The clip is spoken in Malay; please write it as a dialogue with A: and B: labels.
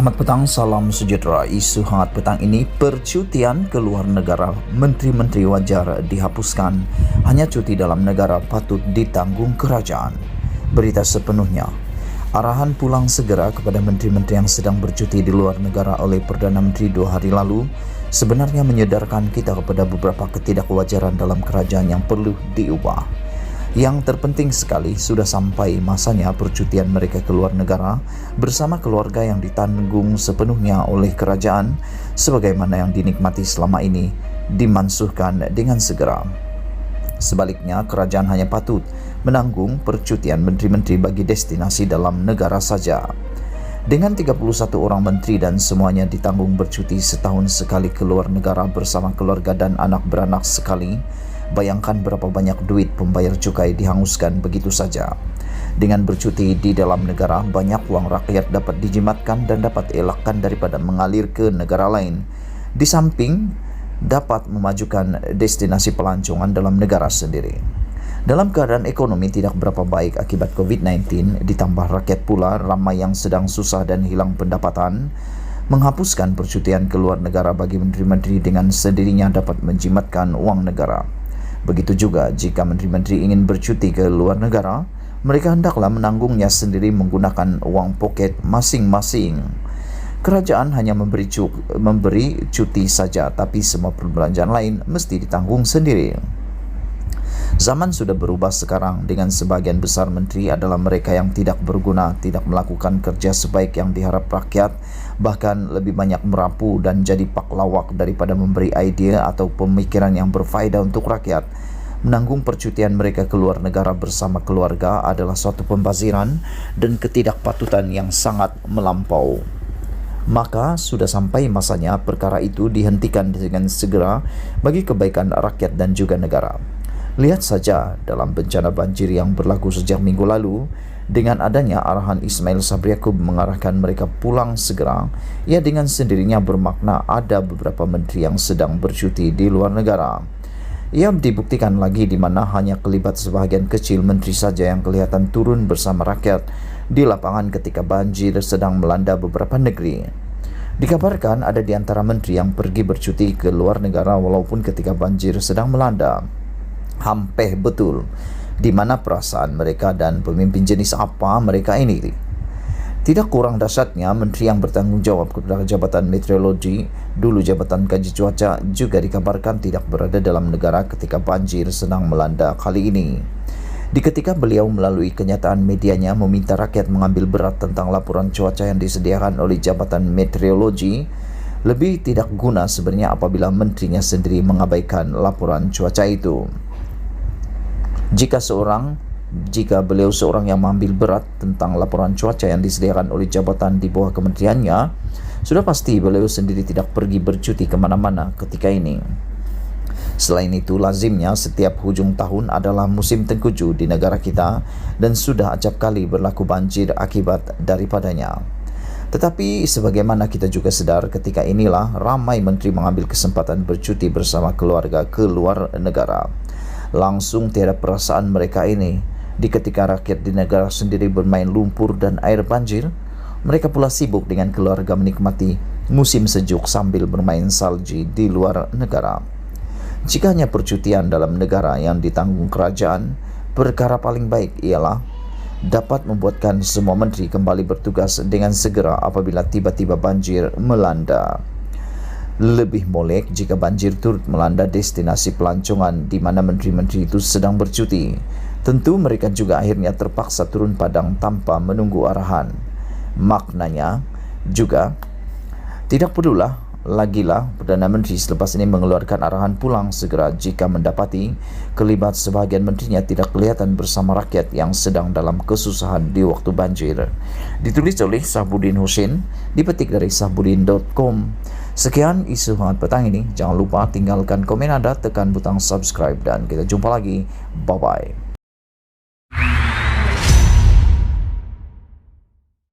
A: Selamat petang, salam sejahtera. Isu hangat petang ini, percutian ke luar negara menteri-menteri wajar dihapuskan. Hanya cuti dalam negara patut ditanggung kerajaan. Berita sepenuhnya. Arahan pulang segera kepada menteri-menteri yang sedang bercuti di luar negara oleh Perdana Menteri 2 hari lalu sebenarnya menyedarkan kita kepada beberapa ketidakwajaran dalam kerajaan yang perlu diubah. Yang terpenting sekali, sudah sampai masanya percutian mereka ke luar negara bersama keluarga yang ditanggung sepenuhnya oleh kerajaan sebagaimana yang dinikmati selama ini dimansuhkan dengan segera. Sebaliknya, kerajaan hanya patut menanggung percutian menteri-menteri bagi destinasi dalam negara saja. Dengan 31 orang menteri dan semuanya ditanggung bercuti setahun sekali ke luar negara bersama keluarga dan anak beranak sekali, bayangkan berapa banyak duit pembayar cukai dihanguskan begitu saja. Dengan bercuti di dalam negara, banyak uang rakyat dapat dijimatkan dan dapat elakkan daripada mengalir ke negara lain. Di samping, dapat memajukan destinasi pelancongan dalam negara sendiri. Dalam keadaan ekonomi tidak berapa baik akibat COVID-19, ditambah rakyat pula ramai yang sedang susah dan hilang pendapatan, menghapuskan percutian ke luar negara bagi menteri-menteri dengan sendirinya dapat menjimatkan uang negara. Begitu juga jika menteri-menteri ingin bercuti ke luar negara, mereka hendaklah menanggungnya sendiri menggunakan uang poket masing-masing. Kerajaan hanya memberi cuti saja, tapi semua perbelanjaan lain mesti ditanggung sendiri. Zaman sudah berubah sekarang, dengan sebagian besar menteri adalah mereka yang tidak berguna, tidak melakukan kerja sebaik yang diharap rakyat, bahkan lebih banyak merapu dan jadi paklawak daripada memberi idea atau pemikiran yang berfaedah untuk rakyat. Menanggung percutian mereka ke luar negara bersama keluarga adalah suatu pembaziran dan ketidakpatutan yang sangat melampau. Maka sudah sampai masanya perkara itu dihentikan dengan segera bagi kebaikan rakyat dan juga negara. Lihat saja dalam bencana banjir yang berlaku sejak minggu lalu, dengan adanya arahan Ismail Sabri Yaakob mengarahkan mereka pulang segera, ia dengan sendirinya bermakna ada beberapa menteri yang sedang bercuti di luar negara. Ia dibuktikan lagi di mana hanya kelibat sebahagian kecil menteri saja yang kelihatan turun bersama rakyat di lapangan ketika banjir sedang melanda beberapa negeri. Dikabarkan ada di antara menteri yang pergi bercuti ke luar negara walaupun ketika banjir sedang melanda. Hampeh betul di mana perasaan mereka dan pemimpin jenis apa mereka ini. Tidak kurang dahsyatnya, menteri yang bertanggung jawab kepada jabatan meteorologi, dulu jabatan kaji cuaca, juga dikabarkan tidak berada dalam negara ketika banjir sedang melanda kali ini. Di ketika beliau melalui kenyataan medianya meminta rakyat mengambil berat tentang laporan cuaca yang disediakan oleh jabatan meteorologi, lebih tidak guna sebenarnya apabila menterinya sendiri mengabaikan laporan cuaca itu. Jika beliau seorang yang mengambil berat tentang laporan cuaca yang disediakan oleh jabatan di bawah kementeriannya, sudah pasti beliau sendiri tidak pergi bercuti kemana-mana ketika ini. Selain itu, lazimnya setiap hujung tahun adalah musim tengkujuh di negara kita dan sudah acap kali berlaku banjir akibat daripadanya. Tetapi sebagaimana kita juga sadar, ketika inilah ramai menteri mengambil kesempatan bercuti bersama keluarga ke luar negara. Langsung tiada perasaan mereka ini. Di ketika rakyat di negara sendiri bermain lumpur dan air banjir, mereka pula sibuk dengan keluarga menikmati musim sejuk sambil bermain salji di luar negara. Jika hanya percutian dalam negara yang ditanggung kerajaan, perkara paling baik ialah dapat membuatkan semua menteri kembali bertugas dengan segera apabila tiba-tiba banjir melanda. Lebih molek jika banjir turut melanda destinasi pelancongan di mana menteri-menteri itu sedang bercuti. Tentu mereka juga akhirnya terpaksa turun padang tanpa menunggu arahan. Maknanya juga tidak perlulah lagilah Perdana Menteri selepas ini mengeluarkan arahan pulang segera jika mendapati kelibat sebahagian menterinya tidak kelihatan bersama rakyat yang sedang dalam kesusahan di waktu banjir. Ditulis oleh Sahbudin Husin, dipetik dari sahbudin.com. Sekian isu hangat petang ini. Jangan lupa tinggalkan komen Anda, tekan butang subscribe dan kita jumpa lagi. Bye-bye.